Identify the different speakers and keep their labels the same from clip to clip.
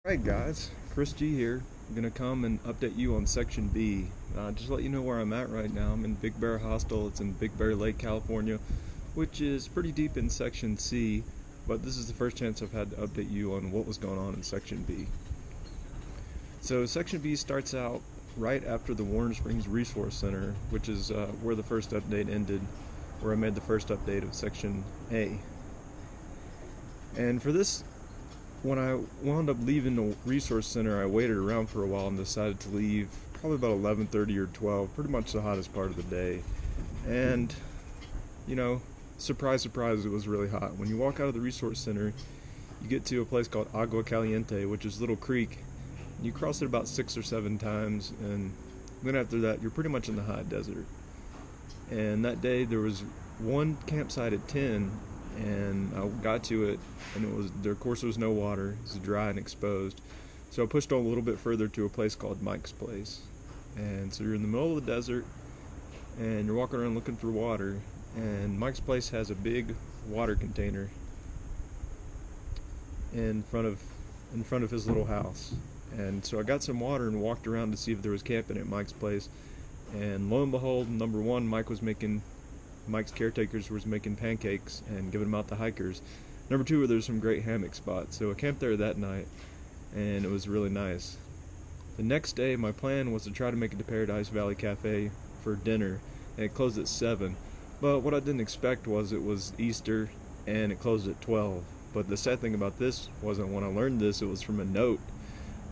Speaker 1: Alright guys, Chris G here. I'm going to come and update you on Section B. Just to let you know where I'm at right now. I'm in Big Bear Hostel. It's in Big Bear Lake, California, which is pretty deep in Section C, but this is the first chance I've had to update you on what was going on in Section B. So Section B starts out right after the Warren Springs Resource Center, which is where the first update ended, where I made the first update of Section A. And for this, when I wound up leaving the resource center, I waited around for a while and decided to leave probably about 11:30 or 12, pretty much the hottest part of the day. And, you know, surprise, surprise, it was really hot. When you walk out of the resource center, you get to a place called Agua Caliente, which is a little creek. You cross it about 6 or 7 times, and then after that, you're pretty much in the hot desert. And that day, there was one campsite at 10, and I got to it, and there of course was no water. It was dry and exposed. So I pushed on a little bit further to a place called Mike's Place. And so you're in the middle of the desert, and you're walking around looking for water, and Mike's Place has a big water container in front of his little house. And so I got some water and walked around to see if there was camping at Mike's Place, and lo and behold, number one, Mike's caretakers was making pancakes and giving them out to hikers. Number two, there's some great hammock spots. So I camped there that night, and it was really nice. The next day, my plan was to try to make it to Paradise Valley Cafe for dinner, and it closed at 7. But what I didn't expect was it was Easter, and it closed at 12. But the sad thing about this wasn't when I learned this, it was from a note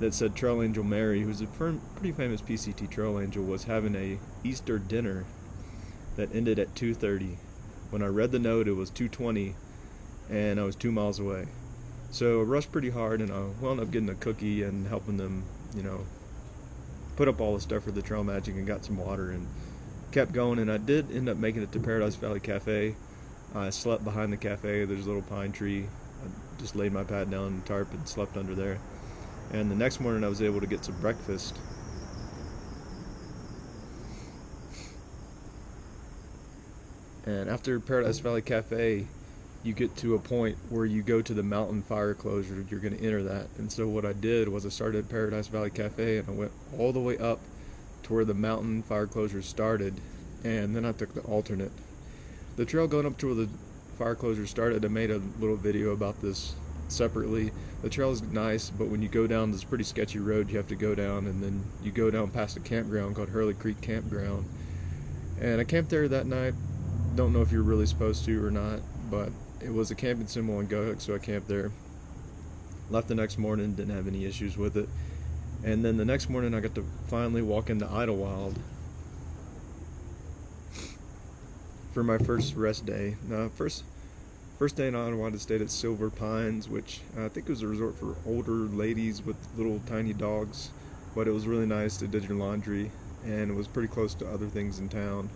Speaker 1: that said Trail Angel Mary, who's a pretty famous PCT trail angel, was having a Easter dinner that ended at 2:30. When I read the note, it was 2:20, and I was 2 miles away. So I rushed pretty hard, and I wound up getting a cookie and helping them, put up all the stuff for the trail magic, and got some water and kept going. And I did end up making it to Paradise Valley Cafe. I slept behind the cafe. There's a little pine tree. I just laid my pad down in the tarp and slept under there. And the next morning I was able to get some breakfast. And after Paradise Valley Cafe, you get to a point where you go to the mountain fire closure. You're going to enter that. And so what I did was I started at Paradise Valley Cafe, and I went all the way up to where the mountain fire closure started, and then I took the alternate. The trail going up to where the fire closure started, I made a little video about this separately. The trail is nice, but when you go down this pretty sketchy road you have to go down, and then you go down past a campground called Hurley Creek Campground. And I camped there that night. Don't know if you're really supposed to or not, but it was a camping symbol on GoHook, so I camped there. Left the next morning, didn't have any issues with it. And then the next morning I got to finally walk into Idlewild for my first rest day. First day in Idlewild, I stayed at Silver Pines, which I think was a resort for older ladies with little tiny dogs, but it was really nice. They did your laundry, and it was pretty close to other things in town.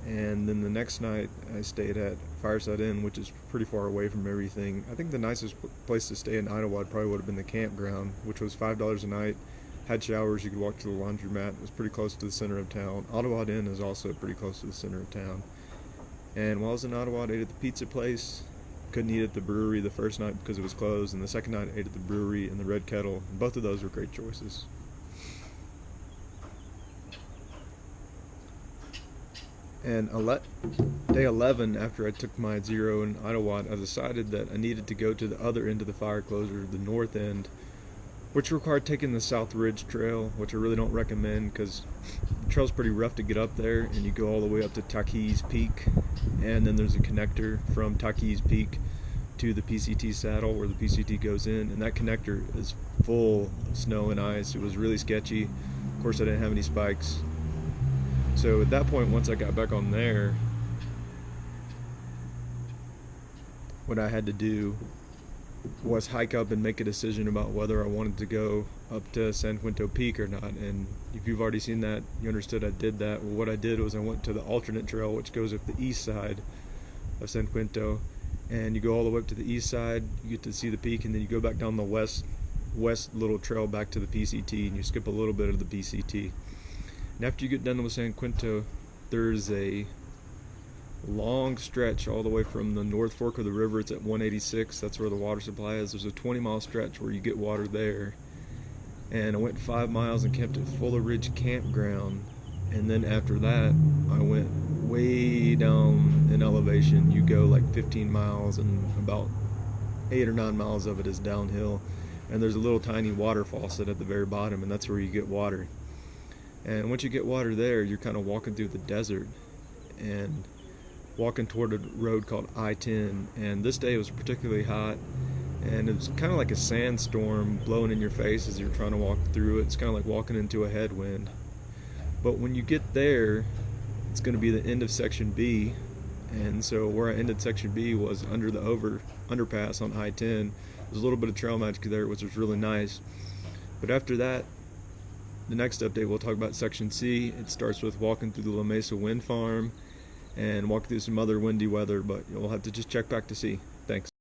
Speaker 1: And then the next night I stayed at Fireside Inn, which is pretty far away from everything. I think the nicest place to stay in Idlewild probably would have been the campground, which was $5 a night, had showers, you could walk to the laundromat. It was pretty close to the center of town. Idlewild Inn is also pretty close to the center of town. And while I was in Idlewild, I ate at the pizza place. Couldn't eat at the brewery the first night because it was closed, and the second night I ate at the brewery and the Red Kettle. Both of those were great choices. And day 11, after I took my zero in Idlewild, I decided that I needed to go to the other end of the fire closure, the north end, which required taking the South Ridge Trail, which I really don't recommend because the trail's pretty rough to get up there, and you go all the way up to Taqui's Peak, and then there's a connector from Taqui's Peak to the PCT saddle where the PCT goes in, and that connector is full of snow and ice. It was really sketchy. Of course, I didn't have any spikes. So at that point, once I got back on there, what I had to do was hike up and make a decision about whether I wanted to go up to San Quinto Peak or not. And if you've already seen that, you understood I did that. Well, what I did was I went to the alternate trail, which goes up the east side of San Quinto, and you go all the way up to the east side, you get to see the peak, and then you go back down the west little trail back to the PCT, and you skip a little bit of the PCT. And after you get done with San Quinto, there's a long stretch all the way from the North Fork of the river. It's at 186. That's where the water supply is. There's a 20-mile stretch where you get water there. And I went 5 miles and camped at Fuller Ridge Campground. And then after that, I went way down in elevation. You go like 15 miles, and about 8 or 9 miles of it is downhill. And there's a little tiny water faucet at the very bottom, and that's where you get water. And once you get water there, you're kind of walking through the desert and walking toward a road called I-10. And this day it was particularly hot, and it was kind of like a sandstorm blowing in your face as you're trying to walk through it. It's kind of like walking into a headwind. But when you get there, it's going to be the end of section B. And so where I ended section B was under the underpass on I-10. There's a little bit of trail magic there, which was really nice. But after that, the next update, we'll talk about section C. It starts with walking through the La Mesa Wind Farm and walk through some other windy weather, but you'll have to just check back to see. Thanks.